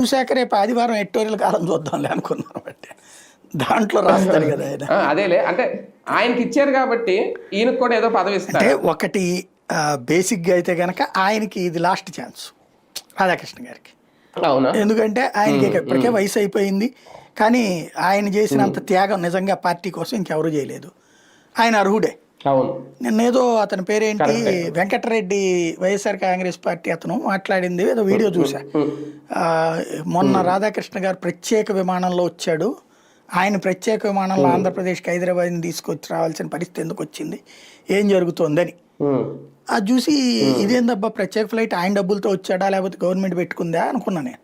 చూశాక రేపు ఆదివారం ఎడిటోరియల్ కాలం చూద్దాంలే అనుకున్నాను. బట్టి దాంట్లో రాస్తారు కదా ఆయన. అదేలే, అంటే ఆయనకి ఇచ్చారు కాబట్టి ఈయనకు కూడా ఏదో పదవి అంటే ఇస్తారు. ఒకటి బేసిక్గా అయితే కనుక ఆయనకి ఇది లాస్ట్ ఛాన్స్ రాధాకృష్ణ గారికి. అవునా? ఎందుకంటే ఆయనకి ఇప్పటికే వయసు అయిపోయింది, కానీ ఆయన చేసినంత త్యాగం నిజంగా పార్టీ కోసం ఇంకెవరూ చేయలేదు. ఆయన అర్హుడే. అవును. నిన్నేదో అతని పేరేంటి, వెంకటరెడ్డి, వైఎస్ఆర్ కాంగ్రెస్ పార్టీ అతను మాట్లాడింది ఏదో వీడియో చూసా. మొన్న రాధాకృష్ణ గారు ప్రత్యేక విమానంలో వచ్చాడు, ఆయన ప్రత్యేక విమానంలో ఆంధ్రప్రదేశ్కి హైదరాబాద్ని తీసుకొచ్చి రావాల్సిన పరిస్థితి ఎందుకు వచ్చింది, ఏం జరుగుతోందని అది చూసి ఇదేందబ్బా ప్రత్యేక ఫ్లైట్ ఆయన డబ్బులతో వచ్చాడా లేకపోతే గవర్నమెంట్ పెట్టుకుందా అనుకున్నా నేను.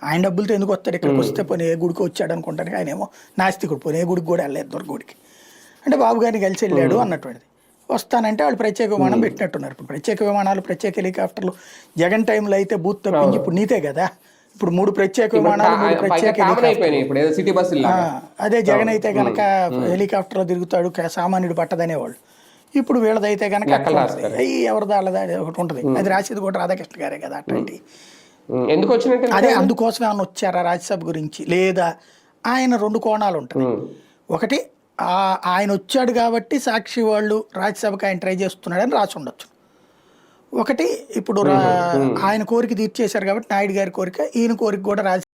ఆయన డబ్బులతో ఎందుకు వస్తాడు, ఇక్కడికి వస్తే పోనీ ఏ గుడికి వచ్చాడు అనుకుంటాను. ఆయన ఏమో నాస్తికుడు, పోనీ ఏ గుడికి కూడా వెళ్ళలేదు దొర గుడికి, అంటే బాబు గారిని కలిసి వెళ్ళాడు అన్నటువంటిది. వస్తానంటే వాళ్ళు ప్రత్యేక విమానం పెట్టినట్టున్నారు. ఇప్పుడు ప్రత్యేక విమానాలు, ప్రత్యేక హెలికాప్టర్లు జగన్ టైంలో అయితే బూత్ తప్పించి ఇప్పుడు నీతే కదా. ఇప్పుడు 3 ప్రత్యేక విమానాలు, 3 ప్రత్యేక హెలికాప్టర్లు. అదే జగన్ అయితే గనక హెలికాప్టర్లో తిరుగుతాడు, సామాన్యుడు పట్టదనేవాళ్ళు. ఇప్పుడు వీళ్ళదైతే కనుక ఎవరిదా వాళ్ళది ఒకటి ఉంటుంది, అది రాసేది కూడా రాధాకృష్ణ గారే కదా. అట్లాంటి ఎందుకు వచ్చినట్టు అదే అందుకోసం ఏమన్నా వచ్చారా రాజ్యసభ గురించి, లేదా ఆయన 2 కోణాలు ఉంటాయి. ఒకటి ఆయన వచ్చాడు కాబట్టి సాక్షి వాళ్ళు రాజ్యసభకి ఆయన ట్రై చేస్తున్నాడని రాసి ఉండొచ్చు. ఒకటి ఇప్పుడు ఆయన కోరిక తీర్చేశారు కాబట్టి నాయుడు గారి కోరిక, ఈయన కోరిక కూడా రాజ్యసభ